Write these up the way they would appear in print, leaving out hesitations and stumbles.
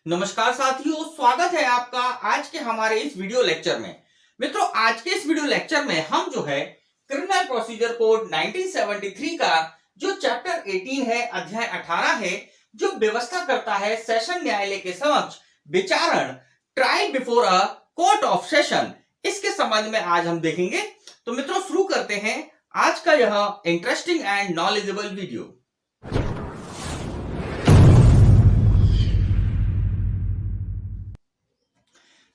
नमस्कार साथियों, स्वागत है आपका आज के हमारे इस वीडियो लेक्चर में। मित्रों, आज के इस वीडियो लेक्चर में हम जो है क्रिमिनल प्रोसीजर कोड 1973 का जो चैप्टर 18 है, अध्याय 18 है, जो व्यवस्था करता है सेशन न्यायालय के समक्ष विचारण, trial before a court of session, इसके संबंध में आज हम देखेंगे। तो मित्रों, शुरू करते हैं आज का यह इंटरेस्टिंग एंड नॉलेजेबल वीडियो।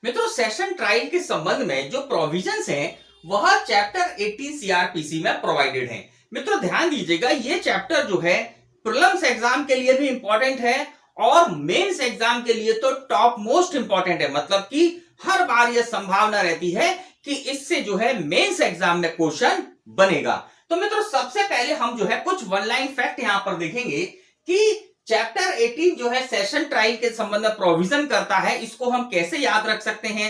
मित्रों, सेशन ट्रायल के संबंध में जो प्रोविजंस हैं वह चैप्टर 18 सीआरपीसी में प्रोवाइडेड हैं। मित्रों ध्यान दीजिएगा, ये चैप्टर जो है प्रीलिम्स एग्जाम के लिए भी इंपॉर्टेंट है और मेंस एग्जाम के लिए तो टॉप मोस्ट इंपॉर्टेंट है। मतलब कि हर बार यह संभावना रहती है कि इससे जो है मेंस एग्जाम में क्वेश्चन बनेगा। तो मित्रों, सबसे पहले हम जो है कुछ वन लाइन फैक्ट यहां पर देखेंगे कि चैप्टर 18 जो है सेशन ट्रायल के संबंध में प्रोविजन करता है। इसको हम कैसे याद रख सकते हैं?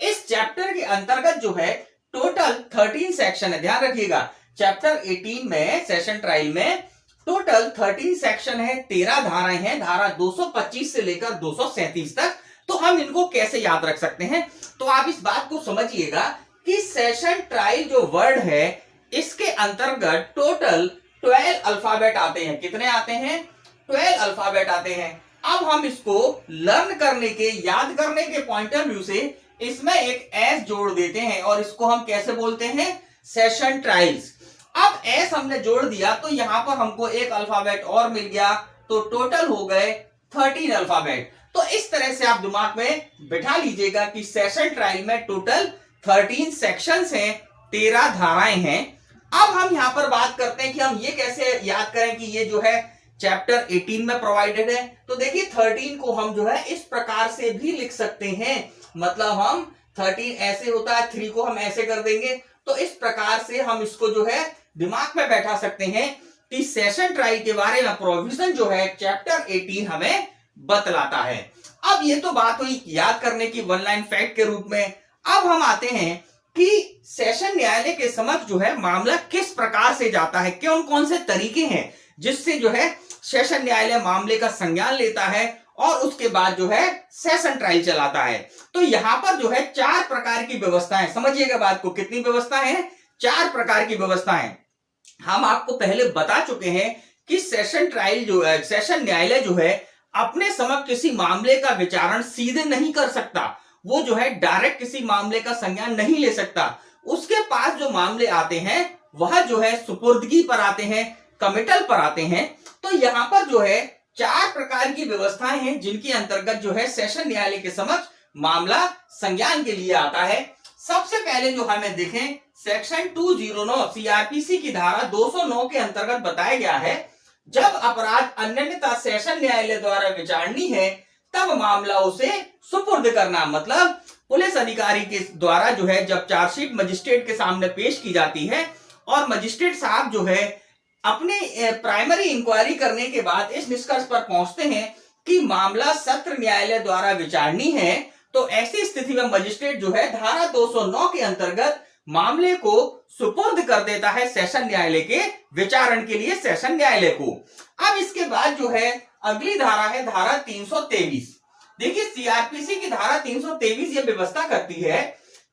इस चैप्टर के अंतर्गत जो है टोटल 13 सेक्शन है। ध्यान रखिएगा, चैप्टर 18 में सेशन ट्रायल में टोटल 13 सेक्शन है, 13 धाराएं हैं, धारा 225 से लेकर 237 तक। तो हम इनको कैसे याद रख सकते हैं? तो आप इस बात को समझिएगा कि सेशन ट्रायल जो वर्ड है इसके अंतर्गत टोटल 12 अल्फाबेट आते हैं। कितने आते हैं? 12 अल्फाबेट आते हैं। अब हम इसको लर्न करने के, याद करने के पॉइंट ऑफ व्यू से इसमें एक एस जोड़ देते हैं और इसको हम कैसे बोलते हैं? Session trials. अब एस हमने जोड़ दिया तो यहां पर हमको एक अल्फाबेट और मिल गया, तो टोटल हो गए 13 अल्फाबेट। तो इस तरह से आप दिमाग में बिठा लीजिएगा कि सेशन ट्रायल में टोटल 13 सेक्शंस हैं, 13 धाराएं हैं। अब हम यहां पर बात करते हैं कि हम ये कैसे याद करें कि ये जो है चैप्टर 18 में प्रोवाइडेड है। तो देखिए 13 को हम जो है इस प्रकार से भी लिख सकते हैं। मतलब हम 13 ऐसे होता है, 3 को हम ऐसे कर देंगे। तो इस प्रकार से हम इसको जो है दिमाग में बैठा सकते हैं कि सेशन ट्रायल के बारे में प्रोविजन जो है चैप्टर 18 हमें बतलाता है। अब ये तो बात हुई याद करने की वन लाइन फैक्ट के रूप में। अब हम आते हैं कि सेशन न्यायालय के समक्ष जो है मामला किस प्रकार से जाता है, कौन कौन से तरीके हैं जिससे जो है सेशन न्यायालय मामले का संज्ञान लेता है और उसके बाद जो है सेशन ट्रायल चलाता है। तो यहां पर जो है 4 प्रकार की व्यवस्थाएं, समझिएगा बात को, कितनी व्यवस्थाएं हैं? 4 प्रकार की व्यवस्थाएं। हम आपको पहले बता चुके हैं कि सेशन ट्रायल जो है, सेशन न्यायालय जो है अपने समक्ष किसी मामले का विचारण सीधे नहीं कर सकता। वो जो है डायरेक्ट किसी मामले का संज्ञान नहीं ले सकता। उसके पास जो मामले आते हैं वह जो है सुपुर्दगी पर आते हैं, कमिटल पर आते हैं। तो यहां पर जो है 4 प्रकार की व्यवस्थाएं हैं जिनके अंतर्गत जो है सेशन न्यायालय के समक्ष मामला संज्ञान के लिए आता है। सबसे पहले जो हमें देखें, सेक्शन 209 सीआरपीसी की धारा 209 के अंतर्गत बताया गया है, जब अपराध अन्यथा सेशन न्यायालय द्वारा विचारणी है तब मामला उसे सुपुर्द करना। मतलब पुलिस अधिकारी के द्वारा जो है जब चार्जशीट मजिस्ट्रेट के सामने पेश की जाती है और मजिस्ट्रेट साहब जो है अपने प्राइमरी इंक्वायरी करने के बाद इस निष्कर्ष पर पहुंचते हैं कि मामला सत्र न्यायालय द्वारा विचारणी है, तो ऐसी स्थिति में मजिस्ट्रेट जो है धारा 209 के अंतर्गत मामले को सुपुर्द कर देता है सेशन न्यायालय के विचारण के लिए, सेशन न्यायालय को। अब इसके बाद जो है अगली धारा है धारा 323। देखिए सीआरपीसी की धारा 323 ये व्यवस्था करती है,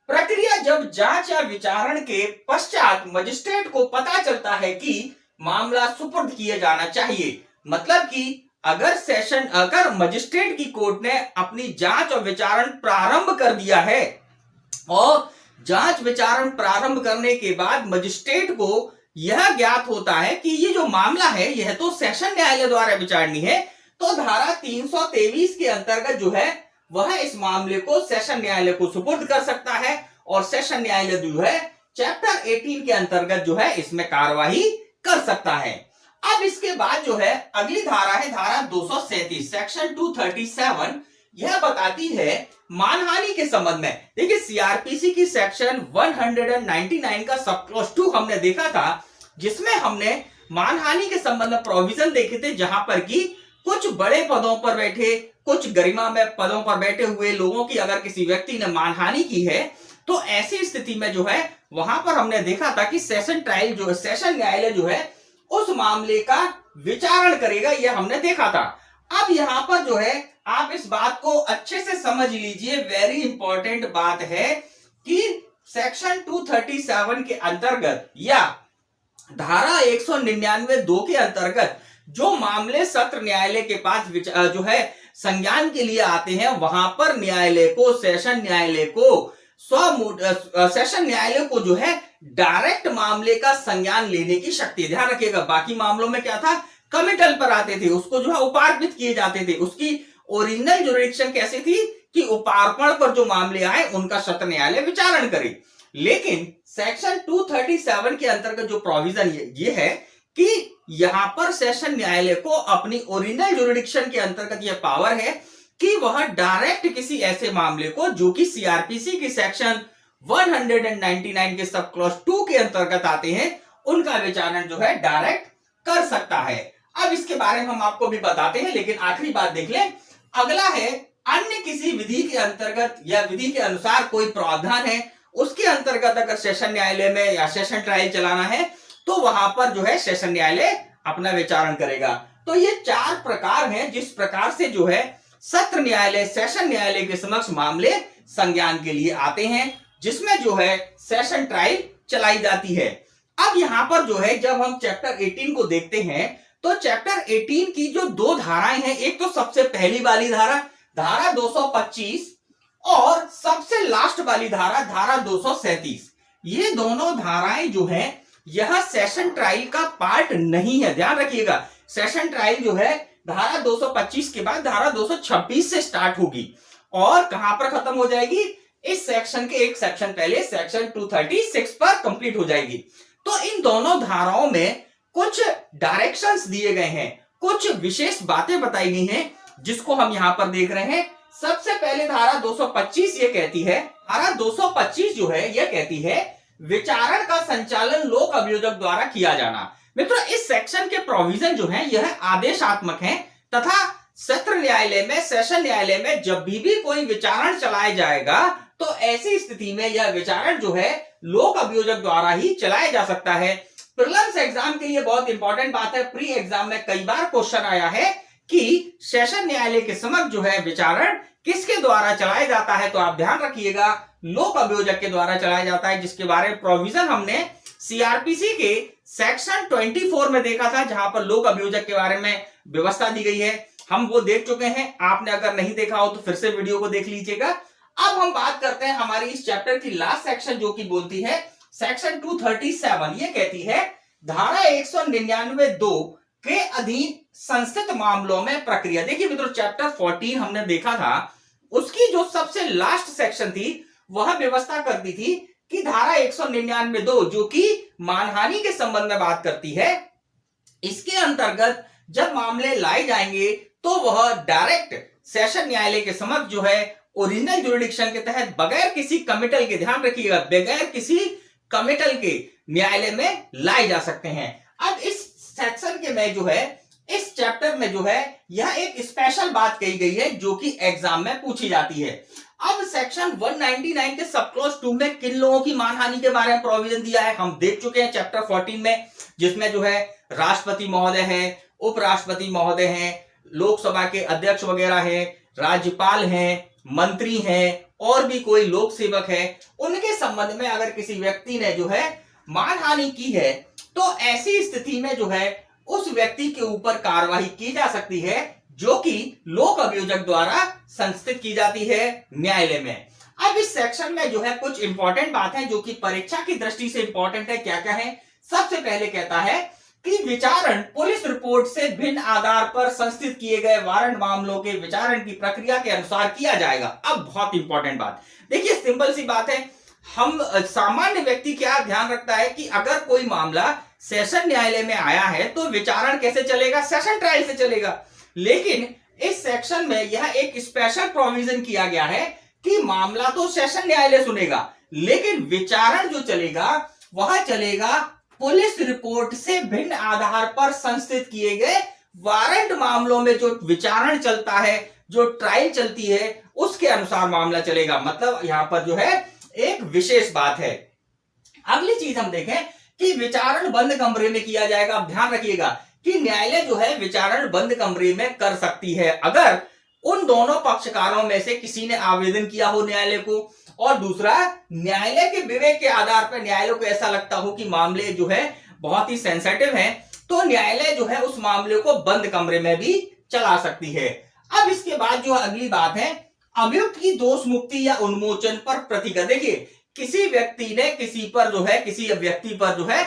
प्रक्रिया जब जांच या विचारण के पश्चात मजिस्ट्रेट को पता चलता है कि मामला सुपुर्द किया जाना चाहिए। मतलब कि अगर मजिस्ट्रेट की कोर्ट ने अपनी जांच और विचारण प्रारंभ कर दिया है और जांच विचारण प्रारंभ करने के बाद मजिस्ट्रेट को यह ज्ञात होता है कि ये जो मामला है यह तो सेशन न्यायालय द्वारा विचारणी है, तो धारा 323 के अंतर्गत जो है वह इस मामले को सेशन न्यायालय को सुपुर्द कर सकता है और सेशन न्यायालय जो है चैप्टर 18 के अंतर्गत जो है इसमें कार्यवाही कर सकता है। अब इसके बाद जो है अगली धारा है धारा 237 सेक्शन 237। यह बताती है मानहानि के संबंध में। देखिए सीआरपीसी की सेक्शन 199 का सब क्लॉज 2 हमने देखा था, जिसमें हमने मानहानि के संबंध में प्रोविजन देखे थे, जहां पर कि कुछ बड़े पदों पर बैठे, कुछ गरिमा में पदों पर बैठे हुए लोगों की अगर किसी व्यक्ति ने मानहानि की है तो ऐसी स्थिति में जो है वहां पर हमने देखा था कि सेशन ट्रायल जो है, सेशन न्यायालय जो है उस मामले का विचारण करेगा, यह हमने देखा था। अब यहां पर जो है आप इस बात को अच्छे से समझ लीजिए, वेरी इंपॉर्टेंट बात है कि सेक्शन 237 के अंतर्गत या धारा 199(2) के अंतर्गत जो मामले सत्र न्यायालय के पास जो है संज्ञान के लिए आते हैं, वहां पर न्यायालय को, सेशन न्यायालय को सेशन न्यायालय को जो है डायरेक्ट मामले का संज्ञान लेने की शक्ति। ध्यान रखिएगा, बाकी मामलों में क्या था, कमिटल पर आते थे, उसको जो है उपार्पित किए जाते थे। उसकी ओरिजिनल जुरिडिक्शन कैसी थी कि उपार्पण पर जो मामले आए उनका सत्र न्यायालय विचारण करे। लेकिन सेक्शन 237 के अंतर्गत जो प्रोविजन ये है कि यहां पर सेशन न्यायालय को अपनी ओरिजिनल जुरिडिक्शन के अंतर्गत यह पावर है कि वह डायरेक्ट किसी ऐसे मामले को जो कि सीआरपीसी की सेक्शन 199 के सब क्लॉज 2 के अंतर्गत आते हैं, उनका विचारण जो है डायरेक्ट कर सकता है। अब इसके बारे में हम आपको भी बताते हैं, लेकिन आखिरी बात देख लें। अगला है, अन्य किसी विधि के अंतर्गत या विधि के अनुसार कोई प्रावधान है, उसके अंतर्गत अगर सेशन न्यायालय में या सेशन ट्रायल चलाना है तो वहां पर जो है सेशन न्यायालय अपना विचारण करेगा। तो ये 4 प्रकार हैं जिस प्रकार से जो है सत्र न्यायालय, सेशन न्यायालय के समक्ष मामले संज्ञान के लिए आते हैं, जिसमें जो है सेशन ट्रायल चलाई जाती है। अब यहां पर जो है जब हम चैप्टर 18 को देखते हैं तो चैप्टर 18 की जो 2 धाराएं हैं, एक तो सबसे पहली वाली धारा 225 और सबसे लास्ट वाली धारा 237। ये दोनों धाराएं जो है यह सेशन ट्रायल का पार्ट नहीं है। ध्यान रखिएगा, सेशन ट्रायल जो है धारा 225 के बाद धारा 226 से स्टार्ट होगी और कहां पर खत्म हो जाएगी, इस सेक्शन के एक सेक्शन पहले सेक्शन 236 पर कंप्लीट हो जाएगी। तो इन दोनों धाराओं में कुछ डायरेक्शंस दिए गए हैं, कुछ विशेष बातें बताई गई हैं, जिसको हम यहां पर देख रहे हैं। सबसे पहले धारा 225 ये कहती है, धारा 225 जो है यह कहती है विचारण का संचालन लोक अभियोजक द्वारा किया जाना। मित्रों, इस सेक्शन के प्रोविजन जो है यह आदेशात्मक है तथा सत्र न्यायालय में, सेशन न्यायालय में जब भी कोई विचारण चलाया जाएगा तो ऐसी स्थिति में यह विचारण जो है लोक अभियोजक द्वारा ही चलाया जा सकता है। प्रीलिम्स एग्जाम के लिए बहुत इंपॉर्टेंट बात है, प्री एग्जाम में कई बार क्वेश्चन आया है कि सेशन न्यायालय के समक्ष जो है विचारण किसके द्वारा चलाया जाता है, तो आप ध्यान रखिएगा लोक अभियोजक के द्वारा चलाया जाता है, जिसके बारे में प्रोविजन हमने सीआरपीसी के सेक्शन 24 में देखा था, जहां पर लोक अभियोजक के बारे में व्यवस्था दी गई है। हम वो देख चुके हैं, आपने अगर नहीं देखा हो तो फिर से वीडियो को देख लीजिएगा। अब हम बात करते हैं हमारी इस चैप्टर की लास्ट सेक्शन, जो कि बोलती है सेक्शन 237। ये कहती है धारा 199(2) के अधीन संस्थित मामलों में प्रक्रिया। देखिए मित्रों, चैप्टर 14 हमने देखा था, उसकी जो सबसे लास्ट सेक्शन थी वह व्यवस्था करती थी कि धारा 199(2) जो कि मानहानि के संबंध में बात करती है, इसके अंतर्गत जब मामले लाए जाएंगे तो वह डायरेक्ट सेशन न्यायालय के समक्ष जो है ओरिजिनल जुरिडिक्शन के तहत बगैर किसी कमिटल के, ध्यान रखिएगा, बगैर किसी कमिटल के न्यायालय में लाए जा सकते हैं। अब इस सेक्शन के में जो है, इस चैप्टर में जो है यह एक स्पेशल बात कही गई है जो कि एग्जाम में पूछी जाती है। अब सेक्शन 199 के सब क्लॉज 2 में किन लोगों की मानहानि के बारे में प्रोविजन दिया है हम देख चुके हैं चैप्टर 14 में, जिसमें जो है राष्ट्रपति महोदय हैं, उपराष्ट्रपति महोदय हैं, लोकसभा के अध्यक्ष वगैरह हैं, राज्यपाल हैं, मंत्री हैं और भी कोई लोक सेवक है, उनके संबंध में अगर किसी व्यक्ति ने जो है मानहानि की है तो ऐसी स्थिति में जो है उस व्यक्ति के ऊपर कार्रवाई की जा सकती है, जो कि लोक अभियोजक द्वारा संस्थित की जाती है न्यायालय में। अब इस सेक्शन में जो है कुछ इंपॉर्टेंट बातें जो कि परीक्षा की दृष्टि से इंपॉर्टेंट है, क्या क्या है। सबसे पहले कहता है कि विचारण पुलिस रिपोर्ट से भिन्न आधार पर संस्थित किए गए वारंट मामलों के विचारण की प्रक्रिया के अनुसार किया जाएगा। अब बहुत इंपॉर्टेंट बात, देखिए सिंपल सी बात है, हम सामान्य व्यक्ति क्या ध्यान रखता है कि अगर कोई मामला सेशन न्यायालय में आया है तो विचारण कैसे चलेगा, सेशन ट्रायल से चलेगा। लेकिन इस सेक्शन में यह एक स्पेशल प्रोविजन किया गया है कि मामला तो सेशन न्यायालय सुनेगा, लेकिन विचारण जो चलेगा वह चलेगा पुलिस रिपोर्ट से भिन्न आधार पर संस्थित किए गए वारंट मामलों में जो विचारण चलता है, जो ट्रायल चलती है, उसके अनुसार मामला चलेगा। मतलब यहां पर जो है एक विशेष बात है। अगली चीज हम देखें कि विचारण बंद कमरे में किया जाएगा। अब ध्यान रखिएगा कि न्यायालय जो है विचारण बंद कमरे में कर सकती है। अगर उन दोनों पक्षकारों में से किसी ने आवेदन किया हो न्यायालय को, और दूसरा न्यायालय के विवेक के आधार पर न्यायालय को ऐसा लगता हो कि मामले जो है बहुत ही सेंसिटिव है, तो न्यायालय जो है उस मामले को बंद कमरे में भी चला सकती है। अब इसके बाद जो अगली बात है, अभियुक्त की दोष मुक्ति या उन्मोचन पर प्रतिक्रिया। देखिए, किसी व्यक्ति ने किसी व्यक्ति पर जो है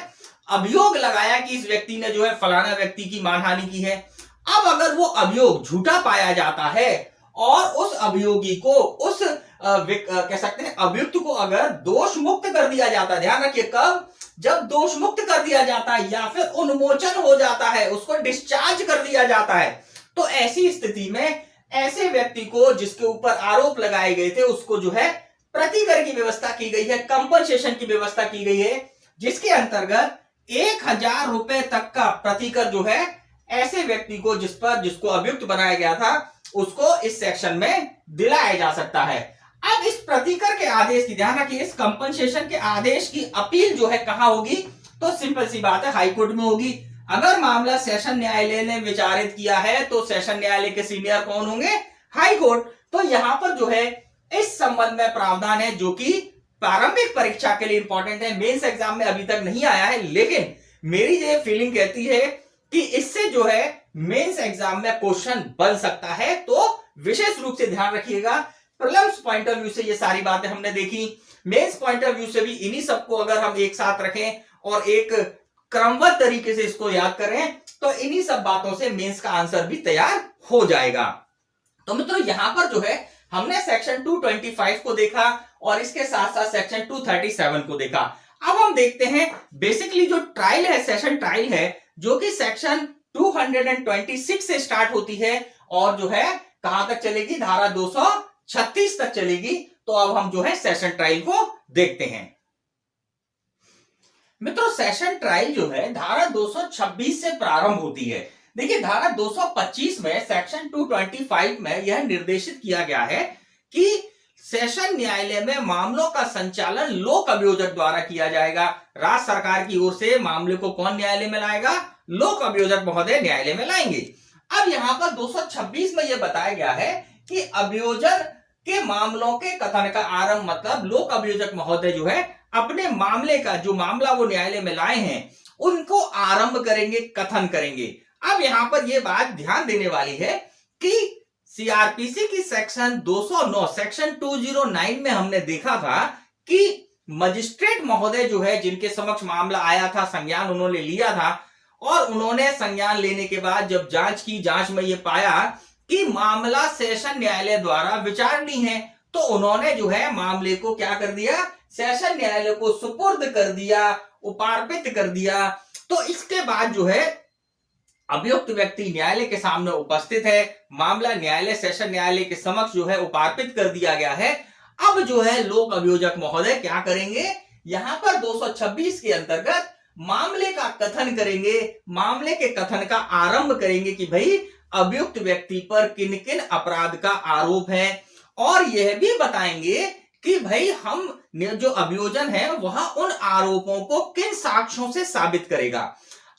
अभियोग लगाया कि इस व्यक्ति ने जो है फलाना व्यक्ति की मानहानि की है। अब अगर वो अभियोग झूठा पाया जाता है और उस अभियोगी को कह सकते हैं अभियुक्त को अगर दोष मुक्त कर दिया जाता है, ध्यान रखिए कब, जब दोष मुक्त कर दिया जाता है या फिर उन्मोचन हो जाता है, उसको डिस्चार्ज कर दिया जाता है, तो ऐसी स्थिति में ऐसे व्यक्ति को जिसके ऊपर आरोप लगाए गए थे उसको जो है प्रतिकर की व्यवस्था की गई है, कंपनसेशन की व्यवस्था की गई है, जिसके अंतर्गत 1000 रुपए तक का प्रतिकर जो है ऐसे व्यक्ति को जिसको अभियुक्त बनाया गया था उसको इस सेक्शन में दिलाया जा सकता है। अब इस प्रतिकर के आदेश की, ध्यान रखिए, इस कंपनसेशन के आदेश की अपील जो है कहां होगी, तो सिंपल सी बात है हाई कोर्ट में होगी। अगर मामला सेशन न्यायालय ने विचारित किया है तो सेशन न्यायालय के सीनियर कौन होंगे, हाई कोर्ट। तो यहां पर जो है इस संबंध में प्रावधान है जो कि प्रारंभिक परीक्षा के लिए इंपॉर्टेंट है, मेंस एग्जाम में अभी तक नहीं आया है, लेकिन मेरी ये फीलिंग कहती है कि इससे जो है मेंस एग्जाम में क्वेश्चन बन सकता है। तो विशेष रूप से ध्यान रखिएगा, प्रीलिम्स पॉइंट ऑफ व्यू से ये सारी बातें हमने देखी, मेंस पॉइंट ऑफ व्यू से भी इन्हीं सबको अगर हम एक साथ रखें और एक क्रमबद्ध तरीके से इसको याद करें तो इन्हीं सब बातों से मेंस का आंसर भी तैयार हो जाएगा। तो मित्रों यहां पर जो है हमने सेक्शन 225 को देखा और इसके साथ साथ सेक्शन 237 को देखा। अब हम देखते हैं बेसिकली जो ट्रायल है, सेशन ट्रायल है, जो कि सेक्शन 226 से स्टार्ट होती है और जो है कहां तक चलेगी, धारा 236 तक चलेगी। तो अब हम जो है सेशन ट्रायल को देखते हैं। मित्रों सेशन ट्रायल जो है धारा 226 से प्रारंभ होती है। देखिए धारा 225 में सेक्शन 225 में यह निर्देशित किया गया है कि सेशन न्यायालय में मामलों का संचालन लोक अभियोजक द्वारा किया जाएगा। राज्य सरकार की ओर से मामले को कौन न्यायालय में लाएगा, लोक अभियोजक महोदय न्यायालय में लाएंगे। अब यहाँ पर 226 में यह बताया गया है कि अभियोजन के मामलों के कथन का आरंभ, मतलब लोक अभियोजक महोदय जो है अपने मामले का, जो मामला वो न्यायालय में लाए हैं, उनको आरंभ करेंगे, कथन करेंगे। अब यहां पर यह बात ध्यान देने वाली है कि सीआरपीसी की सेक्शन 209, सेक्शन 209 में हमने देखा था कि मजिस्ट्रेट महोदय जो है जिनके समक्ष मामला आया था, संज्ञान उन्होंने लिया था और उन्होंने संज्ञान लेने के बाद जब जांच की, जांच में यह पाया कि मामला सेशन न्यायालय द्वारा विचारणीय है, तो उन्होंने जो है मामले को क्या कर दिया, सेशन न्यायालय को सुपुर्द कर दिया, उपार्पित कर दिया। तो इसके बाद जो है अभियुक्त व्यक्ति न्यायालय के सामने उपस्थित है, मामला न्यायालय सेशन न्यायालय के समक्ष जो है उपार्पित कर दिया गया है। अब जो है लोक अभियोजक महोदय क्या करेंगे, यहां पर 226 के अंतर्गत मामले का कथन करेंगे, मामले के कथन का आरंभ करेंगे कि भाई अभियुक्त व्यक्ति पर किन किन अपराध का आरोप है, और यह भी बताएंगे कि भाई हम जो अभियोजन है वह उन आरोपों को किन साक्ष्यों से साबित करेगा।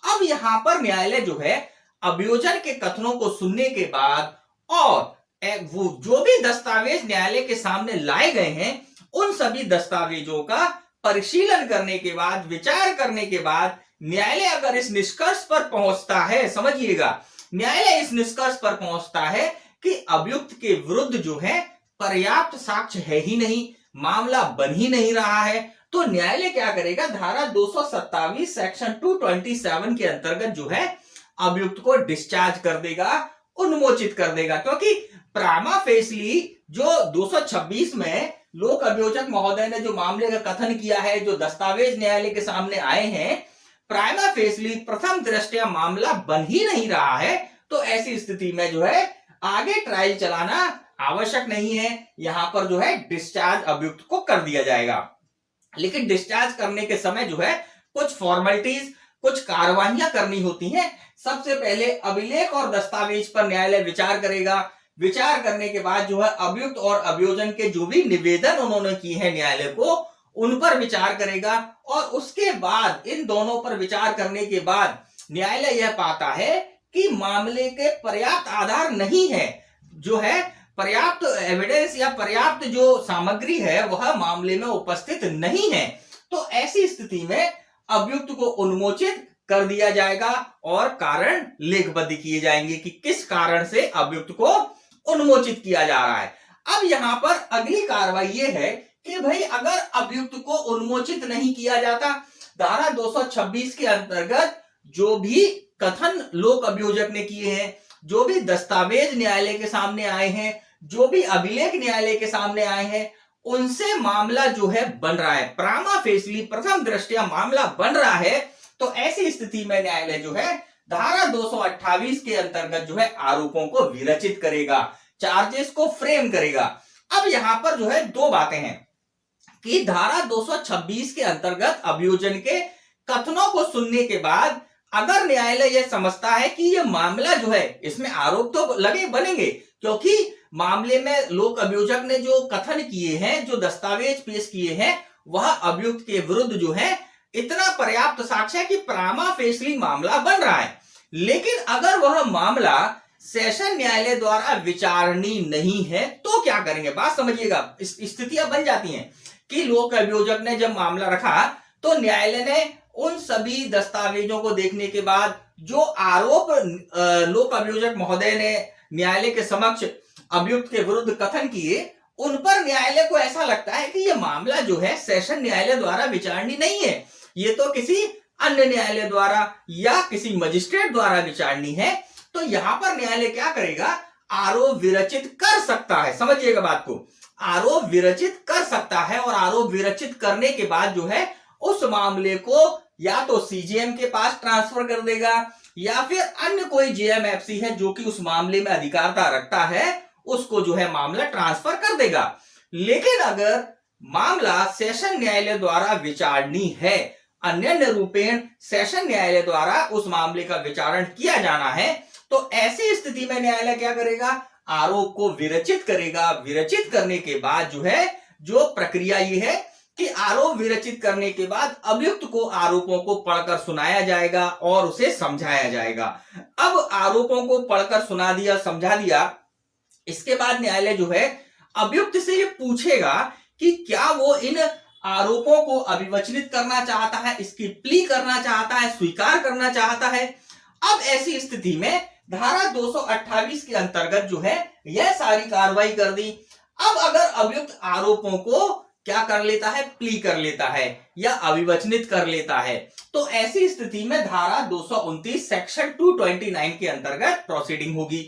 अब यहां पर न्यायालय जो है अभियोजन के कथनों को सुनने के बाद और वो जो भी दस्तावेज न्यायालय के सामने लाए गए हैं उन सभी दस्तावेजों का परिशीलन करने के बाद, विचार करने के बाद न्यायालय अगर इस निष्कर्ष पर पहुंचता है, समझिएगा, न्यायालय इस निष्कर्ष पर पहुंचता है कि अभियुक्त के विरुद्ध जो है पर्याप्त साक्ष्य है ही नहीं, मामला बन ही नहीं रहा है, तो न्यायालय क्या करेगा, धारा 227 सेक्शन 227 के अंतर्गत जो है अभियुक्त को डिस्चार्ज कर देगा, उन्मोचित कर देगा। क्योंकि प्रामा फेसली जो 226 में लोक अभियोजक महोदय ने जो मामले का कथन किया है, जो दस्तावेज न्यायालय के सामने आए हैं, प्रामा फेसली प्रथम दृष्टया मामला बन ही नहीं रहा है, तो ऐसी स्थिति में जो है आगे ट्रायल चलाना आवश्यक नहीं है, यहां पर जो है डिस्चार्ज अभियुक्त को कर दिया जाएगा। लेकिन डिस्चार्ज करने के समय जो है कुछ फॉर्मेलिटीज, कुछ कार्रवाइयां करनी होती हैं। सबसे पहले अभिलेख और दस्तावेज पर न्यायालय विचार करेगा, विचार करने के बाद जो है अभियुक्त और अभियोजन के जो भी निवेदन उन्होंने किए हैं न्यायालय को, उन पर विचार करेगा, और उसके बाद इन दोनों पर विचार करने के बाद न्यायालय यह पाता है कि मामले के पर्याप्त आधार नहीं है, जो है पर्याप्त एविडेंस या पर्याप्त जो सामग्री है वह मामले में उपस्थित नहीं है, तो ऐसी स्थिति में अभियुक्त को उन्मोचित कर दिया जाएगा और कारण लेखबद्ध किए जाएंगे कि किस कारण से अभियुक्त को उन्मोचित किया जा रहा है। अब यहां पर अगली कार्रवाई यह है कि भाई अगर अभियुक्त को उन्मोचित नहीं किया जाता, धारा 226 के अंतर्गत जो भी कथन लोक अभियोजक ने किए हैं, जो भी दस्तावेज न्यायालय के सामने आए हैं, जो भी अभिलेख न्यायालय के सामने आए हैं, उनसे मामला जो है बन रहा है, प्रामा फेसली प्रथम दृष्टया मामला बन रहा है, तो ऐसी स्थिति में न्यायालय जो है धारा 228 के अंतर्गत जो है आरोपों को विरचित करेगा, चार्जेस को फ्रेम करेगा। अब यहां पर जो है दो बातें हैं कि धारा 226 के अंतर्गत अभियोजन के कथनों को सुनने के बाद अगर न्यायालय यह समझता है कि यह मामला जो है इसमें आरोप तो लगे बनेंगे, क्योंकि मामले में लोक अभियोजक ने जो कथन किए हैं, जो दस्तावेज पेश किए हैं, वह अभियुक्त के विरुद्ध जो है इतना पर्याप्त साक्ष्य है कि प्रामा फेसली मामला बन रहा है। लेकिन अगर वह मामला सेशन न्यायालय द्वारा विचारणीय नहीं है तो क्या करेंगे, बात समझिएगा। स्थितियां बन जाती हैं कि लोक अभियोजक ने जब मामला रखा तो न्यायालय ने उन सभी दस्तावेजों को देखने के बाद जो आरोप लोक अभियोजक महोदय ने न्यायालय के समक्ष अभियुक्त के विरुद्ध कथन किए, उन पर न्यायालय को ऐसा लगता है कि यह मामला जो है सेशन न्यायालय द्वारा विचारणीय नहीं है, ये तो किसी अन्य न्यायालय द्वारा या किसी मजिस्ट्रेट द्वारा विचारणीय है। तो यहां पर न्यायालय क्या करेगा, आरोप विरचित कर सकता है, समझिएगा बात को, आरोप विरचित कर सकता है और आरोप विरचित करने के बाद जो है उस मामले को या तो सीजेएम के पास ट्रांसफर कर देगा या फिर अन्य कोई जेएमएफसी है जो कि उस मामले में अधिकारता रखता है, उसको जो है मामला ट्रांसफर कर देगा। लेकिन अगर मामला सेशन न्यायालय द्वारा विचारणीय है, अन्य रूपेण सेशन न्यायालय द्वारा उस मामले का विचारण किया जाना है, तो ऐसी स्थिति में न्यायालय क्या करेगा, आरोप को विरचित करेगा। विरचित करने के बाद जो है जो प्रक्रिया ये है कि आरोप विरचित करने के बाद अभियुक्त को आरोपों को पढ़कर सुनाया जाएगा और उसे समझाया जाएगा। अब आरोपों को पढ़कर सुना दिया, समझा दिया, इसके बाद न्यायालय जो है अभियुक्त से ये पूछेगा कि क्या वो इन आरोपों को अभिवचनित करना चाहता है, इसकी प्ली करना चाहता है, स्वीकार करना चाहता है। अब ऐसी स्थिति में धारा 228 के अंतर्गत जो है यह सारी कार्रवाई कर दी। अब अगर अभियुक्त आरोपों को क्या कर लेता है, प्ली कर लेता है या अभिवचनित कर लेता है, तो ऐसी स्थिति में धारा 229 सेक्शन 229 के अंतर्गत प्रोसीडिंग होगी।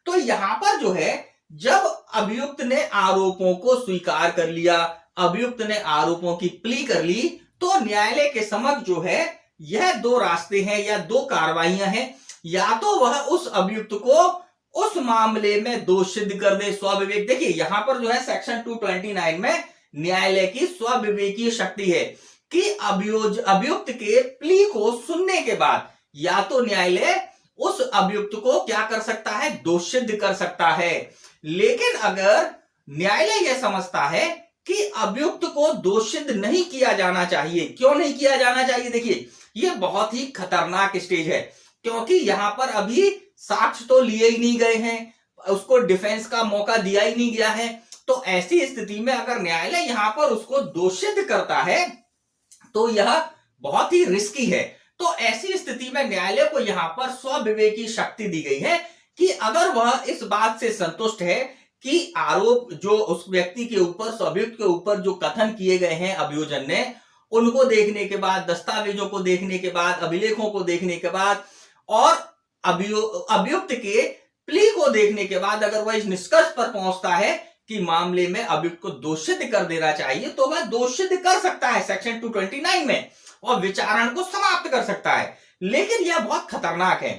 तो यहां पर जो है जब अभियुक्त ने आरोपों को स्वीकार कर लिया, अभियुक्त ने आरोपों की प्ली कर ली, तो न्यायालय के समक्ष जो है यह दो रास्ते हैं या दो कार्रवाइयां हैं। या तो वह उस अभियुक्त को उस मामले में दोष सिद्ध कर दे, स्वविवेक, देखिए यहां पर जो है सेक्शन 229 में न्यायालय की स्वविवेकीय शक्ति है कि अभियुक्त के प्ली को सुनने के बाद या तो न्यायालय उस अभियुक्त को क्या कर सकता है, दोष सिद्ध कर सकता है। लेकिन अगर न्यायालय यह समझता है कि अभियुक्त को दोष सिद्ध नहीं किया जाना चाहिए, क्यों नहीं किया जाना चाहिए, देखिए यह बहुत ही खतरनाक स्टेज है, क्योंकि यहां पर अभी साक्ष्य तो लिए ही नहीं गए हैं, उसको डिफेंस का मौका दिया ही नहीं गया है। तो ऐसी स्थिति में अगर न्यायालय यहां पर उसको दोषित करता है तो यह बहुत ही रिस्की है। तो ऐसी स्थिति में न्यायालय को यहां पर स्वविवेकी शक्ति दी गई है कि अगर वह इस बात से संतुष्ट है कि आरोप जो उस व्यक्ति के ऊपर, अभियुक्त के ऊपर जो कथन किए गए हैं अभियोजन ने, उनको देखने के बाद, दस्तावेजों को देखने के बाद, अभिलेखों को देखने के बाद और अभियुक्त के प्ली को देखने के बाद अगर वह इस निष्कर्ष पर पहुंचता है कि मामले में अभियुक्त को दोषित कर देना चाहिए, तो वह दोषित कर सकता है सेक्शन 229 में और विचारण को समाप्त कर सकता है। लेकिन यह बहुत खतरनाक है।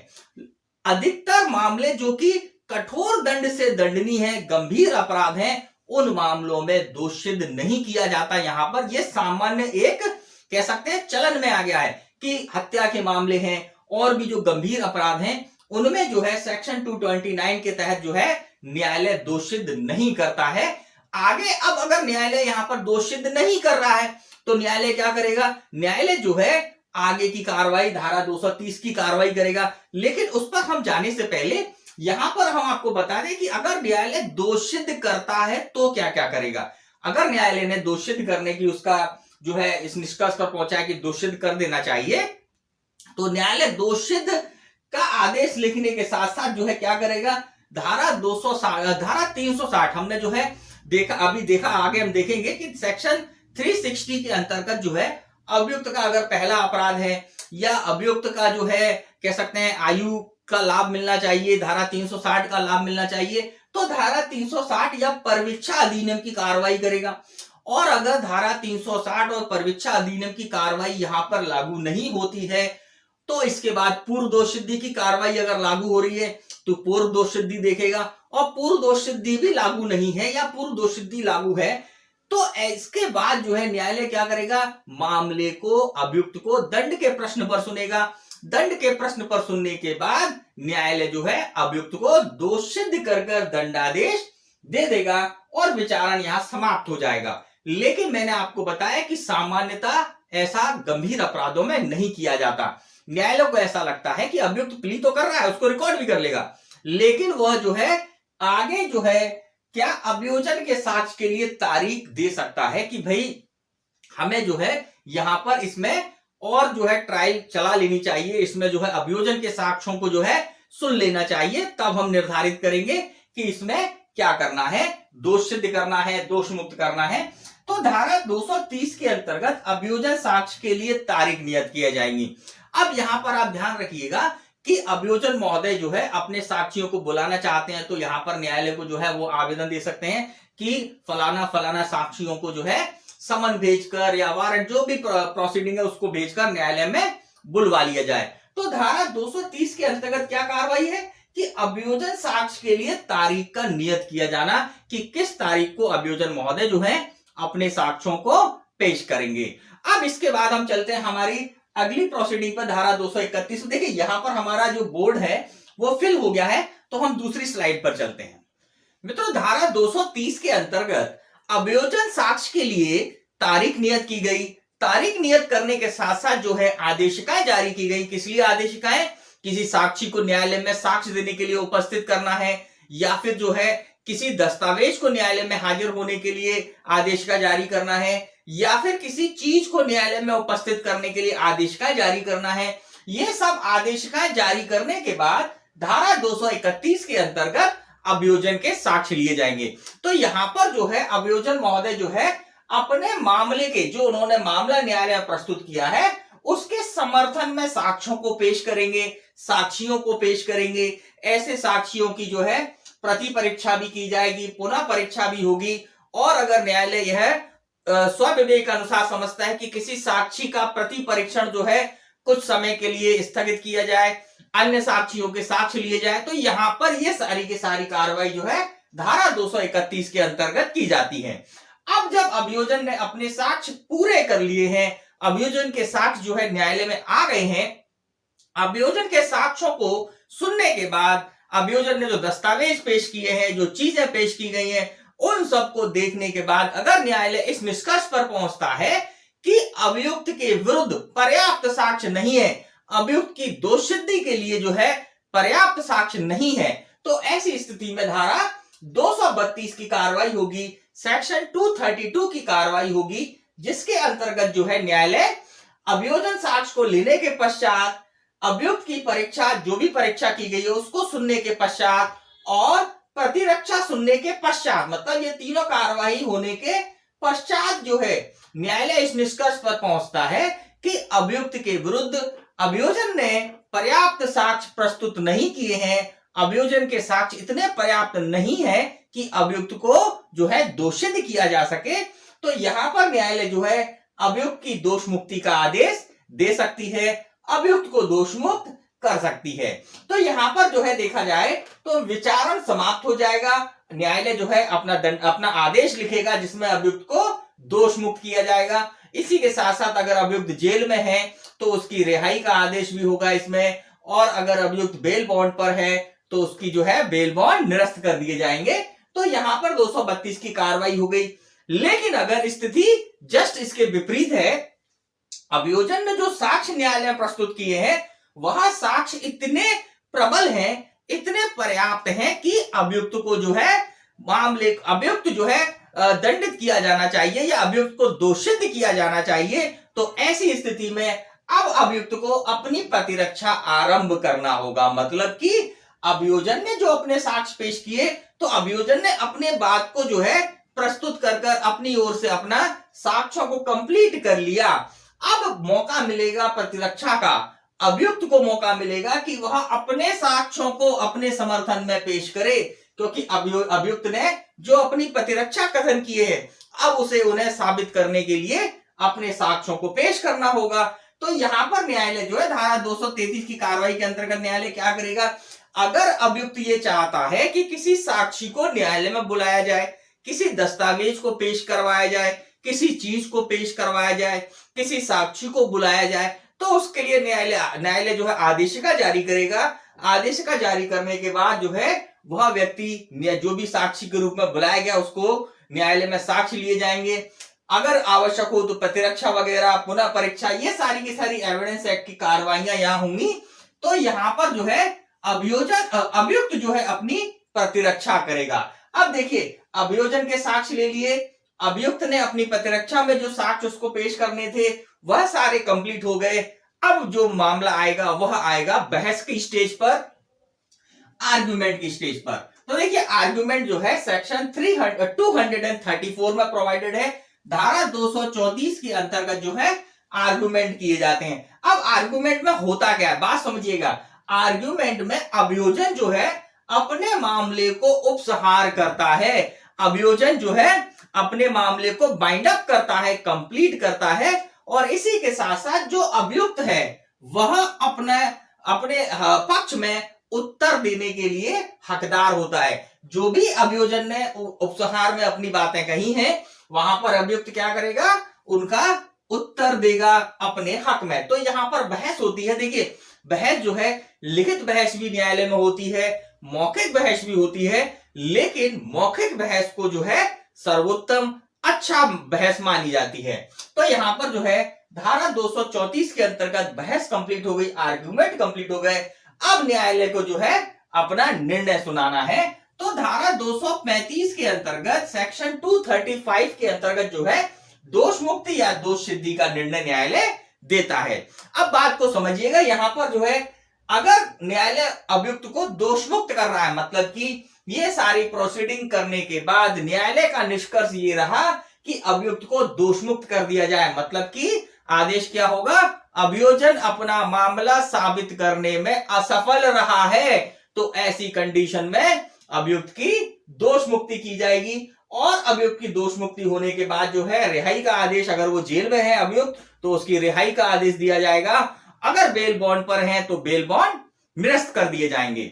अधिकतर मामले जो कि कठोर दंड से दंडनीय है, गंभीर अपराध हैं, उन मामलों में दोषित नहीं किया जाता। यहां पर यह सामान्य एक कह सकते हैं चलन में आ गया है कि हत्या के मामले हैं और भी जो गंभीर अपराध हैं उनमें जो है सेक्शन 229 के तहत जो है न्यायालय दोषित नहीं करता है। आगे अब अगर न्यायालय यहां पर दोषित नहीं कर रहा है तो न्यायालय क्या करेगा, न्यायालय जो है आगे की कार्रवाई धारा 230 की कार्रवाई करेगा। लेकिन उस पर हम जाने से पहले यहां पर हम आपको बता दें कि अगर न्यायालय दोष सिद्ध करता है तो क्या क्या करेगा। अगर न्यायालय ने दोष सिद्ध करने की उसका जो है इस निष्कर्ष पर पहुंचा है कि दोष सिद्ध कर देना चाहिए, तो न्यायालय दोष सिद्ध का आदेश लिखने के साथ साथ जो है क्या करेगा, धारा 360 हमने जो है देखा आगे हम देखेंगे कि सेक्शन 360 के अंतर्गत जो है अभियुक्त का अगर पहला अपराध है या अभियुक्त का जो है कह सकते हैं आयु का लाभ मिलना चाहिए, धारा 360 का लाभ मिलना चाहिए, तो धारा 360 या परवीक्षा अधिनियम की कार्रवाई करेगा। और अगर धारा 360 और परवीक्षा अधिनियम की कार्रवाई यहां पर लागू नहीं होती है तो इसके बाद पूर्व दोष सिद्धि की कार्रवाई अगर लागू हो रही है तो पूर्व दोष सिद्धि देखेगा, और पूर्व दोष सिद्धि भी लागू नहीं है या पूर्व दोष सिद्धि लागू है तो इसके बाद जो है न्यायालय क्या करेगा, मामले को अभियुक्त को दंड के प्रश्न पर सुनेगा। दंड के प्रश्न पर सुनने के बाद न्यायालय जो है अभियुक्त को दोष सिद्ध कर दंडादेश दे देगा और विचारण यहां समाप्त हो जाएगा। लेकिन मैंने आपको बताया कि सामान्यतः ऐसा गंभीर अपराधों में नहीं किया जाता। न्यायालय को ऐसा लगता है कि अभियुक्त प्ली तो कर रहा है, उसको रिकॉर्ड भी कर लेगा, लेकिन वह जो है आगे जो है क्या अभियोजन के साक्ष्य के लिए तारीख दे सकता है कि भाई हमें जो है यहां पर इसमें और जो है ट्रायल चला लेनी चाहिए, इसमें जो है अभियोजन के साक्ष्यों को जो है सुन लेना चाहिए, तब हम निर्धारित करेंगे कि इसमें क्या करना है, दोष सिद्ध करना है, दोष मुक्त करना है। तो धारा 230 के अंतर्गत अभियोजन साक्ष्य के लिए तारीख नियत किया जाएंगी। अब यहां पर आप ध्यान रखिएगा कि अभियोजन महोदय जो है अपने साक्षियों को बुलाना चाहते हैं तो यहां पर न्यायालय को जो है वो आवेदन दे सकते हैं कि फलाना फलाना साक्षियों को जो है समन भेजकर या वारंट जो भी प्रोसीडिंग है उसको भेजकर न्यायालय में बुलवा लिया जाए। तो धारा 230 के अंतर्गत क्या कार्रवाई है कि अभियोजन साक्ष्य के लिए तारीख का नियत किया जाना कि किस तारीख को अभियोजन महोदय जो है अपने साक्ष्यों को पेश करेंगे। अब इसके बाद हम चलते हैं हमारी अगली प्रोसीडिंग पर, धारा 231। देखिए यहां पर हमारा जो बोर्ड है वो फिल हो गया है, तो हम दूसरी स्लाइड पर चलते हैं। मित्रों धारा 230 के अंतर्गत अभियोजन साक्ष्य के लिए तारीख नियत की गई। तारीख नियत करने के साथ साथ जो है आदेशिकाएं जारी की गई। किस लिए आदेशिकाएं? किसी साक्षी को न्यायालय में साक्ष्य देने के लिए उपस्थित करना है, या फिर जो है किसी दस्तावेज को न्यायालय में हाजिर होने के लिए आदेशिका जारी करना है, या फिर किसी चीज को न्यायालय में उपस्थित करने के लिए आदेशिका जारी करना है। यह सब आदेशिकाएं जारी करने के बाद धारा 231 के अंतर्गत अभियोजन के साक्ष्य लिए जाएंगे। तो यहां पर जो है अभियोजन महोदय जो है अपने मामले के जो उन्होंने मामला न्यायालय में प्रस्तुत किया है उसके समर्थन में साक्ष्यों को पेश करेंगे, साक्षियों को पेश करेंगे। ऐसे साक्षियों की जो है प्रति परीक्षा भी की जाएगी, पुनः परीक्षा भी होगी, और अगर न्यायालय यह स्वविवेक अनुसार समझता है कि किसी साक्षी का प्रति परीक्षण जो है कुछ समय के लिए स्थगित किया जाए, अन्य साक्षियों के साक्ष्य लिए जाए, तो यहां पर यह सारी की सारी कार्रवाई जो है धारा 231 के अंतर्गत की जाती है। अब जब अभियोजन ने अपने साक्ष्य पूरे कर लिए हैं, अभियोजन के साक्ष्य जो है न्यायालय में आ गए हैं, अभियोजन के साक्ष्यों को सुनने के बाद अभियोजन ने जो दस्तावेज पेश किए हैं, जो चीजें पेश की गई हैं, उन सबको देखने के बाद अगर न्यायालय इस निष्कर्ष पर पहुंचता है कि अभियुक्त के विरुद्ध पर्याप्त साक्ष्य नहीं है, अभियुक्त की दोष सिद्धि के लिए जो है पर्याप्त साक्ष्य नहीं है, तो ऐसी स्थिति में धारा 232 की कार्रवाई होगी, सेक्शन 232 की कार्रवाई होगी, जिसके अंतर्गत जो है न्यायालय अभियोजन साक्ष्य को लेने के पश्चात अभियुक्त की परीक्षा जो भी परीक्षा की गई है उसको सुनने के पश्चात और प्रतिरक्षा सुनने के पश्चात, मतलब ये तीनों कार्रवाई होने के पश्चात जो है न्यायालय इस निष्कर्ष पर पहुंचता है कि अभियुक्त के विरुद्ध अभियोजन ने पर्याप्त साक्ष्य प्रस्तुत नहीं किए हैं, अभियोजन के साक्ष्य इतने पर्याप्त नहीं है कि अभियुक्त को जो है दोषित किया जा सके, तो यहां पर न्यायालय जो है अभियुक्त की दोष मुक्ति का आदेश दे सकती है, अभियुक्त को दोष मुक्त कर सकती है। तो यहां पर जो है देखा जाए तो विचारण समाप्त हो जाएगा, न्यायालय जो है अपना आदेश लिखेगा जिसमें अभियुक्त को दोष मुक्त किया जाएगा। इसी के साथ साथ अगर अभियुक्त जेल में है तो उसकी रिहाई का आदेश भी होगा इसमें, और अगर अभियुक्त बेल बॉन्ड पर है तो उसकी जो है बेल बॉन्ड निरस्त कर दिए जाएंगे। तो यहां पर 232 की कार्रवाई हो गई। लेकिन अगर स्थिति जस्ट इसके विपरीत है, अभियोजन ने जो साक्ष्य न्यायालय में प्रस्तुत किए हैं वह साक्ष्य इतने प्रबल हैं, इतने पर्याप्त हैं कि अभियुक्त को जो है अभियुक्त जो है दंडित किया जाना चाहिए या अभियुक्त को दोषित किया जाना चाहिए। तो ऐसी स्थिति में अब अभियुक्त को अपनी प्रतिरक्षा आरंभ करना होगा। मतलब कि अभियोजन ने जो अपने साक्ष्य पेश किए, तो अभियोजन ने अपने बात को जो है प्रस्तुत कर कर अपनी ओर से अपना साक्ष्यों को कंप्लीट कर लिया। अब मौका मिलेगा प्रतिरक्षा का, अभियुक्त को मौका मिलेगा कि वह अपने साक्ष्यों को अपने समर्थन में पेश करे, क्योंकि अभियुक्त ने जो अपनी प्रतिरक्षा कथन किए हैं, अब उसे उन्हें साबित करने के लिए अपने साक्ष्यों को पेश करना होगा। तो यहां पर न्यायालय जो है धारा 233 की कार्रवाई के अंतर्गत न्यायालय क्या करेगा, अगर अभियुक्त ये चाहता है कि किसी साक्षी को न्यायालय में बुलाया जाए, किसी दस्तावेज को पेश करवाया जाए, किसी चीज को पेश करवाया जाए, किसी साक्षी को बुलाया जाए, तो उसके लिए न्यायालय जो है आदेशिका जारी करेगा। आदेशिका जारी करने के बाद जो है वह व्यक्ति जो भी साक्षी के रूप में बुलाया गया उसको न्यायालय में साक्ष्य लिए जाएंगे। अगर आवश्यक हो तो प्रतिरक्षा वगैरह, पुनः परीक्षा, ये सारी की सारी एविडेंस एक्ट की कार्रवाइयां यहां होंगी। तो यहां पर जो है अभियुक्त जो है अपनी प्रतिरक्षा करेगा। अब देखिए, अभियोजन के साक्ष्य ले लिए, अभियुक्त ने अपनी प्रतिरक्षा में जो साक्ष्य उसको पेश करने थे वह सारे कंप्लीट हो गए। अब जो मामला आएगा वह आएगा बहस की स्टेज पर, आर्गुमेंट की स्टेज पर। तो देखिए, आर्गुमेंट जो है सेक्शन 234 में प्रोवाइडेड है। धारा 234 के अंतर्गत जो है आर्गुमेंट किए जाते हैं। अब आर्गुमेंट में होता क्या है, बात समझिएगा। आर्गुमेंट में अभियोजन जो है अपने मामले को उपसंहार करता है। अभियोजन जो है अपने मामले को बाइंड अप करता है, कंप्लीट करता है, और इसी के साथ साथ जो अभियुक्त है वह अपने पक्ष में उत्तर देने के लिए हकदार होता है। जो भी अभियोजन ने उपसंहार में अपनी बातें कही हैं, वहां पर अभियुक्त क्या करेगा, उनका उत्तर देगा अपने हक में। तो यहां पर बहस होती है। देखिए, बहस जो है लिखित बहस भी न्यायालय में होती है, मौखिक बहस भी होती है, लेकिन मौखिक बहस को जो है सर्वोत्तम अच्छा बहस मानी जाती है। तो यहां पर जो है धारा 234 के अंतर्गत बहस कंप्लीट हो गई, आर्गुमेंट कंप्लीट हो गए। अब न्यायालय को जो है अपना निर्णय सुनाना है। तो धारा 235 के अंतर्गत सेक्शन 235 के अंतर्गत जो है दोष मुक्ति या दोष सिद्धि का निर्णय न्यायालय देता है। अब बात को समझिएगा, यहां पर जो है अगर न्यायालय अभियुक्त को दोष मुक्त कर रहा है, मतलब कि ये सारी प्रोसीडिंग करने के बाद न्यायालय का निष्कर्ष ये रहा कि अभियुक्त को दोष मुक्त कर दिया जाए, मतलब कि आदेश क्या होगा, अभियोजन अपना मामला साबित करने में असफल रहा है, तो ऐसी कंडीशन में अभियुक्त की दोष मुक्ति की जाएगी। और अभियुक्त की दोष मुक्ति होने के बाद जो है रिहाई का आदेश, अगर वो जेल में है अभियुक्त तो उसकी रिहाई का आदेश दिया जाएगा। अगर बेल बॉन्ड पर है तो बेल बॉन्ड निरस्त कर दिए जाएंगे।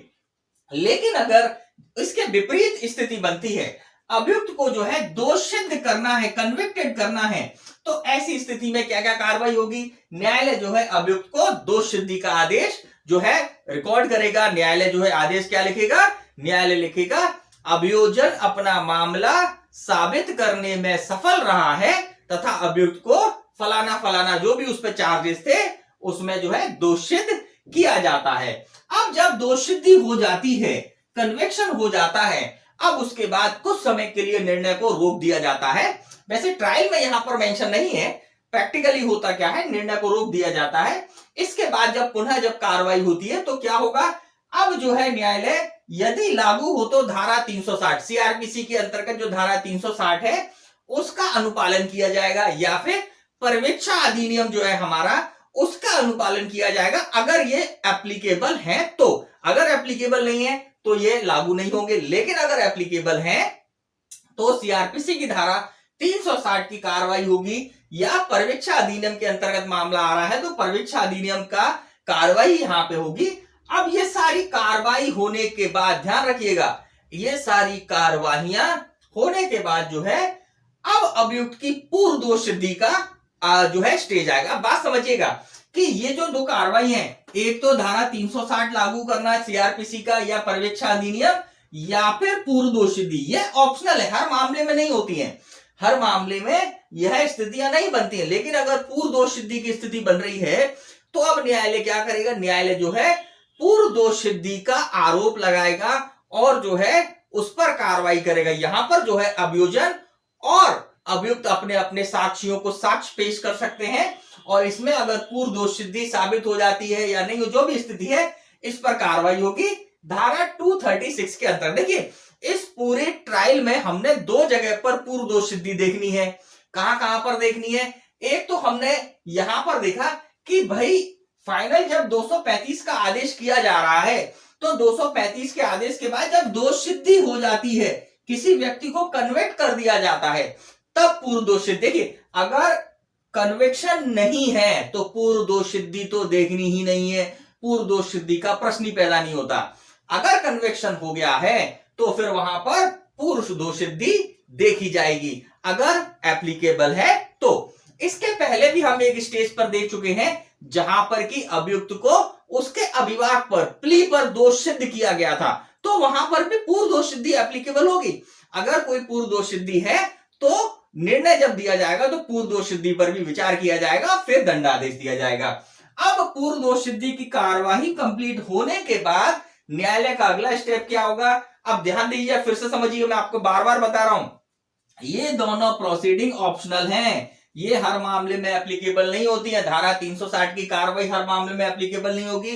लेकिन अगर इसके विपरीत स्थिति बनती है, अभियुक्त को जो है दोष सिद्ध करना है, कन्विक्टेड करना है, तो ऐसी स्थिति में क्या क्या कार्रवाई होगी, न्यायालय जो है अभियुक्त को दोष सिद्धि का आदेश जो है रिकॉर्ड करेगा। न्यायालय जो है आदेश क्या लिखेगा, न्यायालय लिखेगा अभियोजन अपना मामला साबित करने में सफल रहा है तथा अभियुक्त को फलाना फलाना जो भी उस पर चार्जेस थे उसमें जो है दोष सिद्ध किया जाता है। अब जब दोष सिद्धि हो जाती है, कन्विक्शन हो जाता है, अब उसके बाद कुछ समय के लिए निर्णय को रोक दिया जाता है। वैसे ट्रायल में यहां पर मेंशन नहीं है, प्रैक्टिकली होता क्या है, निर्णय को रोक दिया जाता है। इसके बाद जब पुनः कार्रवाई होती है तो क्या होगा, अब जो है न्यायालय यदि लागू हो तो धारा 360 सीआरपीसी के अंतर्गत जो धारा 360 है उसका अनुपालन किया जाएगा, या फिर पर्यवेक्षा अधिनियम जो है हमारा उसका अनुपालन किया जाएगा अगर ये एप्लीकेबल है। तो अगर एप्लीकेबल नहीं है तो ये लागू नहीं होंगे, लेकिन अगर एप्लीकेबल है तो सीआरपीसी की धारा 360 की कार्रवाई होगी, या पर्यवेक्षा अधिनियम के अंतर्गत मामला आ रहा है तो पर्यवेक्षा अधिनियम का कार्रवाई यहां पे होगी। अब ये सारी कार्रवाई होने के बाद ध्यान रखिएगा, ये सारी कार्रवाइयां होने के बाद जो है अब अभियुक्त की पूर्व दोष सिद्धि का जो है स्टेज आएगा। बात समझिएगा कि ये जो दो कार्रवाई हैं, एक तो धारा 360 लागू करना है सीआरपीसी का या पर्यवेक्षा अधिनियम, या फिर पूर्व दोष सिद्धि, ये ऑप्शनल है, हर मामले में नहीं होती है, हर मामले में यह स्थितियां नहीं बनती है। लेकिन अगर पूर्व दोष सिद्धि की स्थिति बन रही है तो अब न्यायालय क्या करेगा, न्यायालय जो है पूर्व दोष सिद्धि का आरोप लगाएगा और जो है उस पर कार्रवाई करेगा। यहां पर जो है अभियोजन और अभियुक्त अपने अपने साक्षियों को साक्ष्य पेश कर सकते हैं और इसमें अगर पूर्व दोष सिद्धि साबित हो जाती है या नहीं, जो भी स्थिति है, इस पर कार्रवाई होगी धारा 236 के अंतर्गत। देखिए, इस पूरे ट्रायल में हमने दो जगह पर पूर्व दोष सिद्धि देखनी है। कहां पर देखनी है? एक तो हमने यहां पर देखा कि भाई फाइनल जब 235 का आदेश किया जा रहा है तो 235 के आदेश के बाद जब दोष सिद्धि हो जाती है, किसी व्यक्ति को कन्विक्ट कर दिया जाता है, तब पूर्व दोष सिद्धि। देखिए, अगर कन्विक्शन नहीं है तो पूर्व दोष सिद्धि तो देखनी ही नहीं है, पूर्व दोष सिद्धि का प्रश्न ही पैदा नहीं होता। अगर कन्विक्शन हो गया है तो फिर वहां पर पूर्व दोष सिद्धि देखी जाएगी, अगर एप्लीकेबल है तो। इसके पहले भी हम एक स्टेज पर देख चुके हैं जहां पर कि अभियुक्त को उसके अभिभावक पर प्ली पर दोष सिद्ध किया गया था, तो वहां पर भी पूर्व दोष सिद्धि एप्लीकेबल होगी। अगर कोई पूर्व दोष सिद्धि है तो निर्णय जब दिया जाएगा तो पूर्व दोष सिद्धि पर भी विचार किया जाएगा, फिर दंडादेश दिया जाएगा। अब पूर्व दोष सिद्धि की कार्यवाही कंप्लीट होने के बाद न्यायालय का अगला स्टेप क्या होगा? अब ध्यान दीजिए, फिर से समझिए, मैं आपको बार बार बता रहा हूं, ये दोनों प्रोसीडिंग ऑप्शनल हैं, ये हर मामले में एप्लीकेबल नहीं होती है। धारा 360 की कार्रवाई हर मामले में एप्लीकेबल नहीं होगी।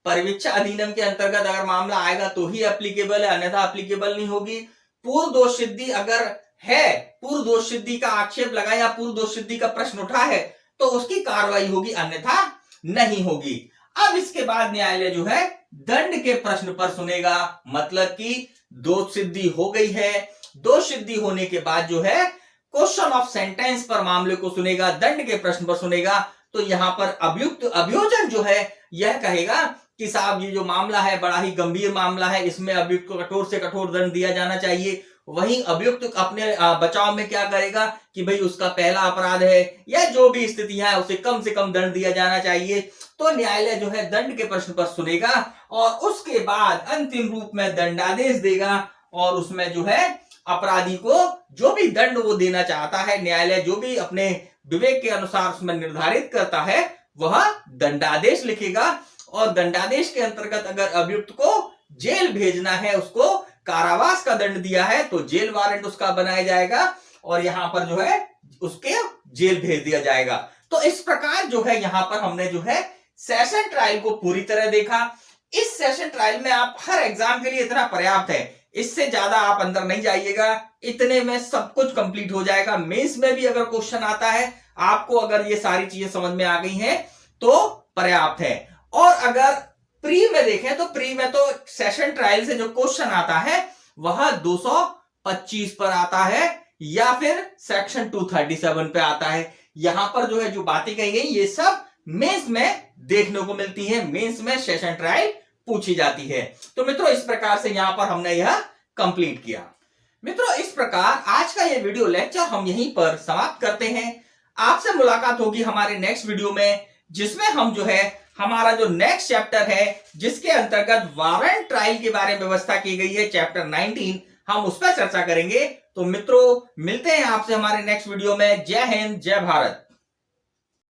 परिवीक्षा अधिनियम के अंतर्गत अगर मामला आएगा तो ही एप्लीकेबल है, अन्यथा एप्लीकेबल नहीं होगी। पूर्व दोष सिद्धि अगर है, पूर्व दोष सिद्धि का आक्षेप लगा या पूर्व दोष सिद्धि का प्रश्न उठा है तो उसकी कार्रवाई होगी, अन्यथा नहीं होगी। अब इसके बाद न्यायालय जो है दंड के प्रश्न पर सुनेगा, मतलब कि दोष सिद्धि हो गई है, दोष सिद्धि होने के बाद जो है क्वेश्चन ऑफ सेंटेंस पर मामले को सुनेगा, दंड के प्रश्न पर सुनेगा। तो यहां पर अभियुक्त अभियोजन जो है यह कहेगा कि साहब ये जो मामला है बड़ा ही गंभीर मामला है, इसमें अभियुक्त को कठोर से कठोर दंड दिया जाना चाहिए। वहीं अभियुक्त अपने बचाव में क्या करेगा कि भाई उसका पहला अपराध है या जो भी स्थितियां है उसे कम से कम दंड दिया जाना चाहिए। तो न्यायालय जो है दंड के प्रश्न पर सुनेगा और उसके बाद अंतिम रूप में दंडादेश देगा और उसमें जो है अपराधी को जो भी दंड वो देना चाहता है, न्यायालय जो भी अपने विवेक के अनुसार उसमें निर्धारित करता है, वह दंडादेश लिखेगा। और दंडादेश के अंतर्गत अगर अभियुक्त को जेल भेजना है, उसको कारावास का दंड दिया है, तो जेल वारंट उसका बनाया जाएगा और यहां पर जो है उसके जेल भेज दिया जाएगा। तो इस प्रकार जो है यहां पर हमने जो है सेशन ट्रायल को पूरी तरह देखा। इस सेशन ट्रायल में आप हर एग्जाम के लिए इतना पर्याप्त है, इससे ज्यादा आप अंदर नहीं जाइएगा, इतने में सब कुछ कंप्लीट हो जाएगा। मेंस में भी अगर क्वेश्चन आता है, आपको अगर ये सारी चीजें समझ में आ गई हैं तो पर्याप्त है। और अगर प्री में देखें तो प्री में तो सेशन ट्रायल से जो क्वेश्चन आता है वह 225 पर आता है या फिर सेक्शन 237 पे आता है। यहां पर जो है जो बातें कही गई ये सब मेंस में देखने को मिलती है, मेंस में सेशन ट्रायल पूछी जाती है। तो मित्रों इस प्रकार से यहां पर हमने यह कंप्लीट किया। मित्रों इस प्रकार आज का यह वीडियो लेक्चर हम यहीं पर समाप्त करते हैं। आपसे मुलाकात होगी हमारे नेक्स्ट वीडियो में, जिसमें हम जो है हमारा जो नेक्स्ट चैप्टर है जिसके अंतर्गत वारंट ट्रायल के बारे में व्यवस्था की गई है, चैप्टर 19, हम उस पर चर्चा करेंगे। तो मित्रों मिलते हैं आपसे हमारे नेक्स्ट वीडियो में। जय हिंद, जय भारत।